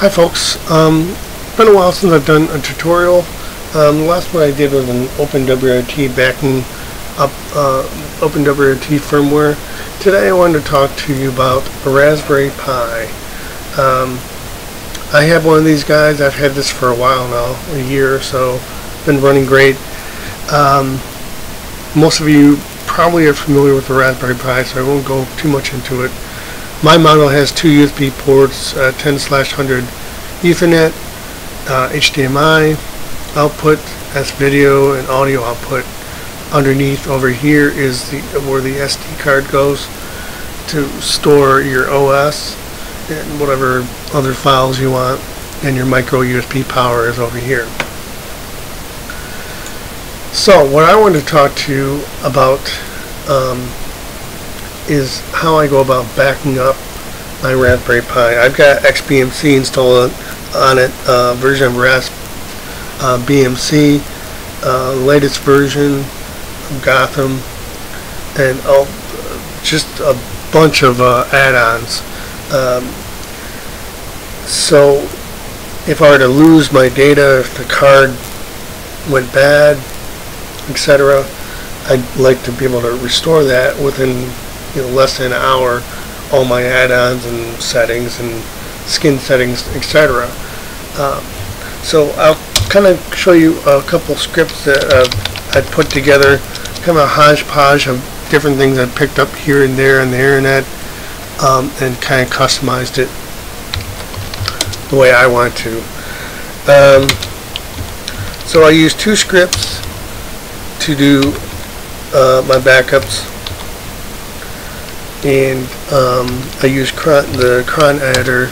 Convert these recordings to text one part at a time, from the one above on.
Hi folks, been a while since I've done a tutorial. The last one I did was an OpenWRT backing up OpenWRT firmware. Today I wanted to talk to you about a Raspberry Pi. I have one of these guys. I've had this for a while now, a year or so. Been running great. Most of you probably are familiar with the Raspberry Pi, so I won't go too much into it. My model has two USB ports, 10/100 Ethernet, HDMI output, that's video and audio output. Underneath over here is where the SD card goes to store your OS and whatever other files you want, and your micro USB power is over here. So what I want to talk to you about is how I go about backing up my Raspberry Pi. I've got xbmc installed on it, version of raspbmc, latest version of Gotham, and just a bunch of add-ons. So if I were to lose my data, if the card went bad, etc., I'd like to be able to restore that within less than an hour, all my add-ons and settings and skin settings, etc. So I'll kind of show you a couple scripts that I put together, kind of a hodgepodge of different things I picked up here and there on the internet, and kind of customized it the way I want to. So I use two scripts to do my backups, and I use the cron editor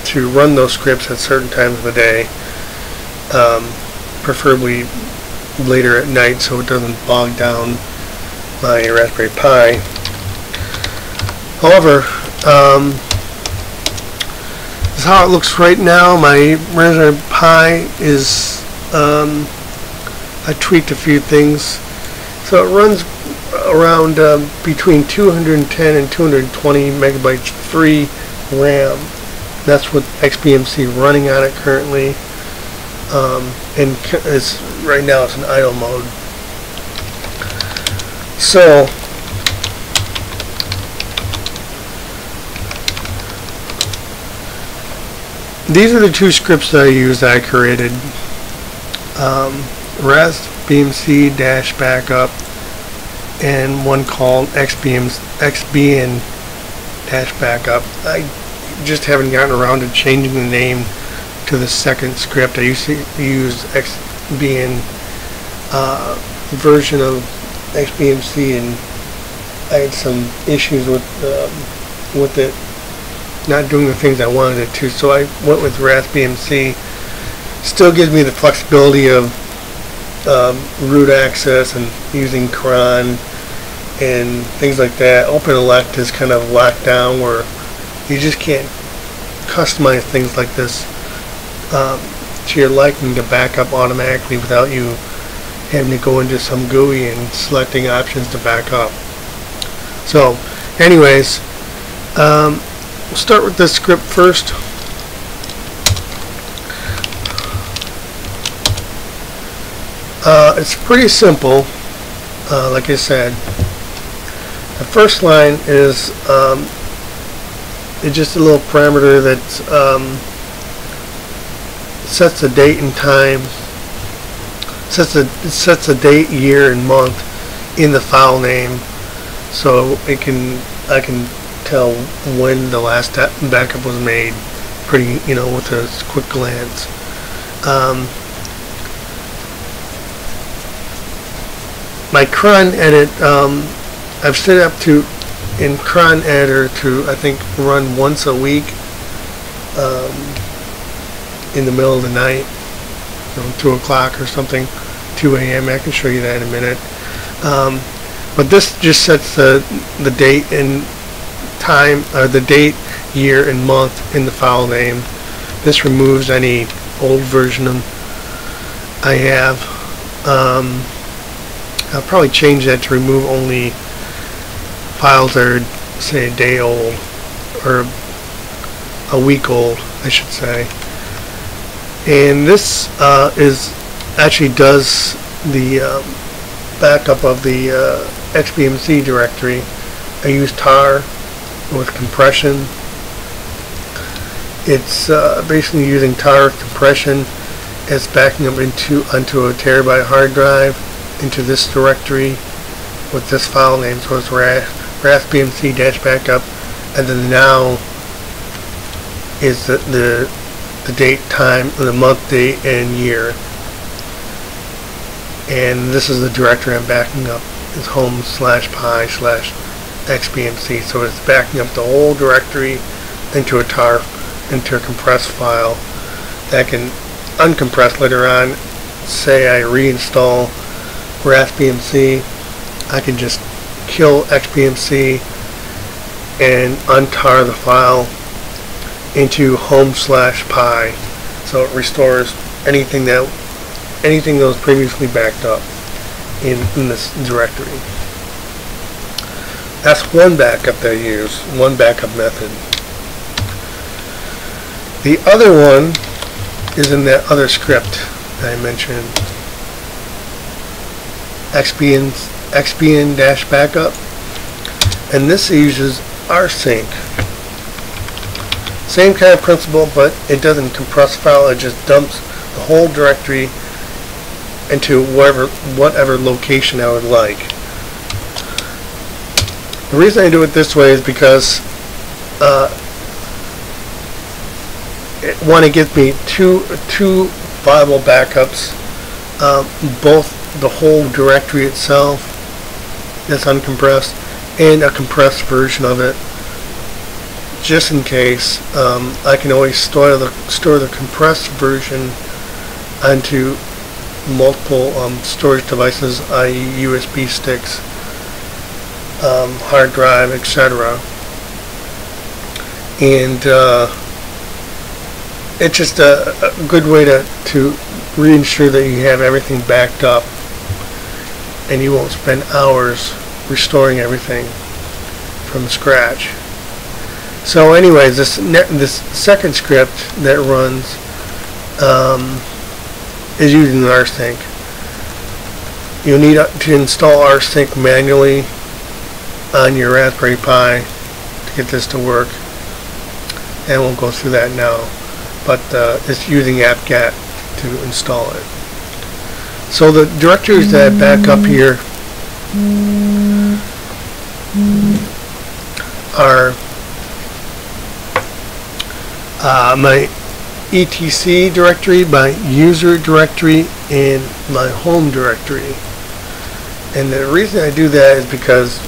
to run those scripts at certain times of the day, preferably later at night so it doesn't bog down my Raspberry Pi. However, this is how it looks right now. My Raspberry Pi is I tweaked a few things. So it runs around between 210 and 220 megabytes free RAM. That's what xbmc running on it currently, and right now it's in idle mode. So these are the two scripts that I used, that I created. raspbmc-backup and one called xbn-backup. I just haven't gotten around to changing the name to the second script. I used to use xbn version of xbmc, and I had some issues with it not doing the things I wanted it to, so I went with raspbmc. Still gives me the flexibility of root access and using cron and things like that. OpenELECT is kind of locked down where you just can't customize things like this to your liking to back up automatically without you having to go into some GUI and selecting options to back up. So anyways, we'll start with this script first. It's pretty simple. Like I said, the first line is it's just a little parameter that sets the date and time, sets the date, year, and month in the file name, so I can tell when the last backup was made, pretty with a quick glance. My cron edit, I've set it up to in cron editor to I think run once a week, in the middle of the night, 2 o'clock or something, 2 a.m. I can show you that in a minute. But this just sets the date and time, or the date, year, and month in the file name. This removes any old version I have. I'll probably change that to remove only files that are say a day old, or a week old, I should say. And this actually does the backup of the xbmc directory. I use tar with compression. It's basically using tar with compression. It's backing up onto a terabyte hard drive into this directory with this file name. So it's raspbmc-backup, and then now is the date, time, the month, date, and year. And this is the directory I'm backing up, is home/pi/xbmc. So it's backing up the whole directory into a compressed file that can uncompress later on. Say I reinstall raspbmc, I can just kill xbmc and untar the file into home/pi, so it restores anything that was previously backed up in this directory. That's one backup that I use, one backup method. The other one is in that other script that I mentioned, xbn-backup, and this uses rsync. Same kind of principle, but it doesn't compress file. It just dumps the whole directory into whatever location I would like. The reason I do it this way is because one, it gives me two viable backups, both the whole directory itself that's uncompressed and a compressed version of it. Just in case, I can always store the compressed version onto multiple storage devices, i.e. USB sticks, hard drive, etc. And it's just a good way to reinsure that you have everything backed up and you won't spend hours restoring everything from scratch. So anyways, this second script that runs is using rsync. You'll need to install rsync manually on your Raspberry Pi to get this to work, and we'll go through that now. But it's using apt-get to install it. So the directories that I back up here are my etc directory, my user directory, and my home directory. And the reason I do that is because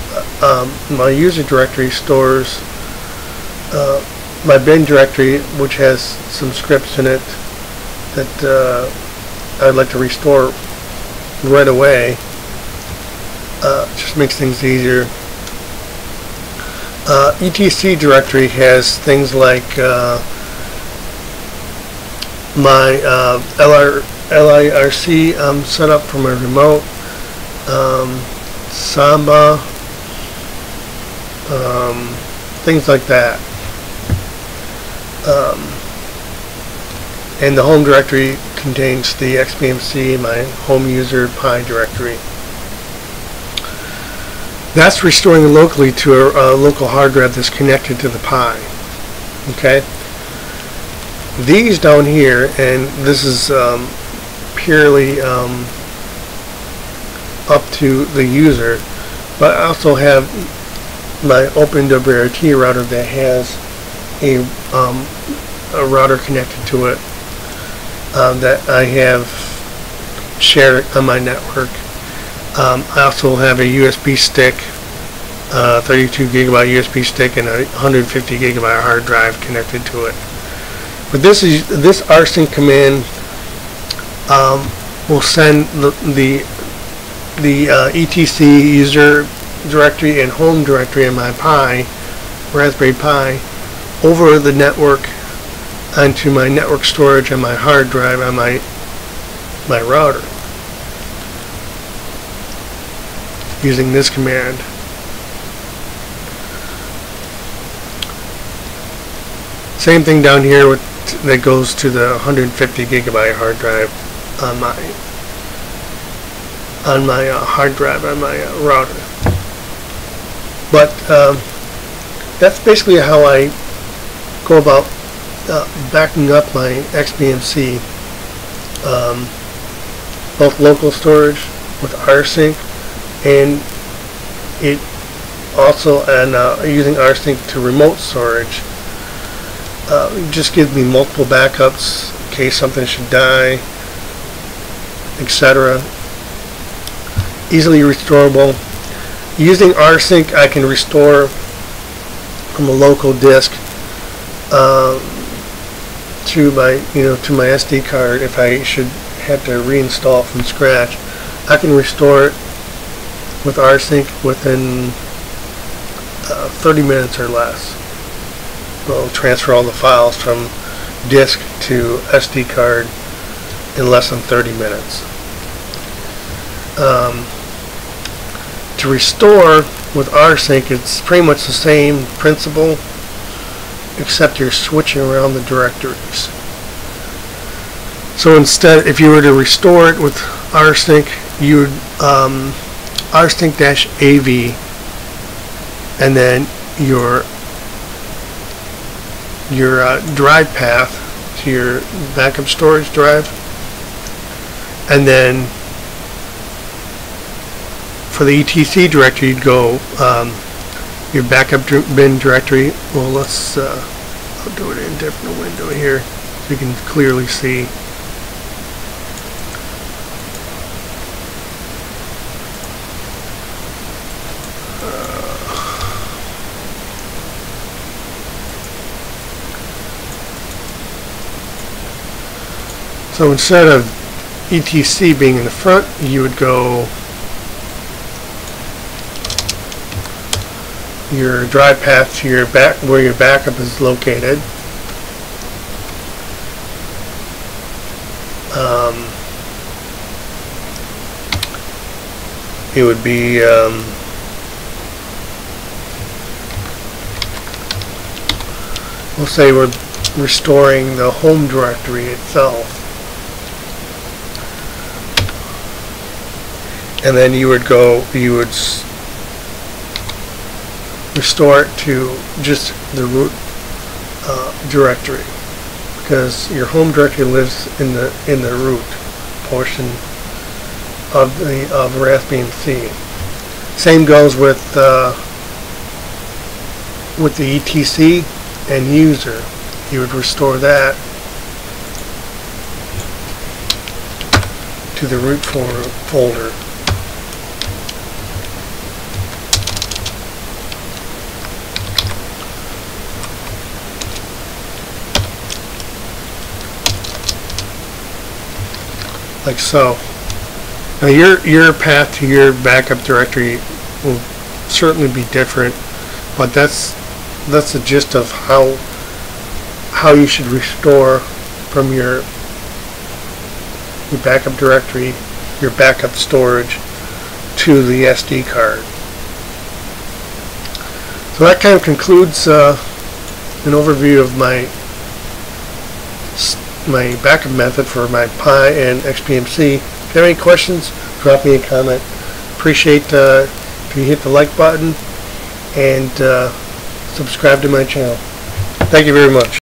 my user directory stores my bin directory, which has some scripts in it that I'd like to restore right away. Just makes things easier. etc directory has things like my LIRC set up for my remote, Samba, things like that. And the home directory contains the xbmc, my home user Pi directory. That's restoring locally to a local hard drive that's connected to the Pi. Okay. These down here, and this is purely up to the user, but I also have my OpenWRT router that has a router connected to it that I have shared on my network. I also have a USB stick, 32 gigabyte USB stick, and a 150 gigabyte hard drive connected to it. But this rsync command will send the etc user directory and home directory in my Pi, Raspberry Pi, over the network onto my network storage on my hard drive on my router using this command. Same thing down here with that goes to the 150 gigabyte hard drive on my hard drive on my router. But that's basically how I go about backing up my XBMC, both local storage with rsync, and it also using rsync to remote storage. It just gives me multiple backups in case something should die, etc. Easily restorable. Using rsync, I can restore from a local disk to my SD card. If I should have to reinstall from scratch, I can restore it with rsync within 30 minutes or less. We'll transfer all the files from disk to SD card in less than 30 minutes. To restore with rsync, it's pretty much the same principle, except you're switching around the directories. So instead, if you were to restore it with rsync, you would rsync-AV, and then your drive path to your backup storage drive, and then for the etc directory, you'd go your backup bin directory. Well, let's I'll do it in a different window here so you can clearly see. So instead of etc being in the front, you would go your drive path to your where your backup is located. It would be we'll say we're restoring the home directory itself, and then you would restore it to just the root directory, because your home directory lives in the root portion of raspbmc. Same goes with the etc and user. You would restore that to the root folder. Like so. Now your path to your backup directory will certainly be different, but that's the gist of how you should restore from your backup directory, your backup storage, to the SD card. So that kind of concludes an overview of my backup method for my Pi and XBMC. If you have any questions, drop me a comment. Appreciate if you hit the like button and subscribe to my channel. Thank you very much.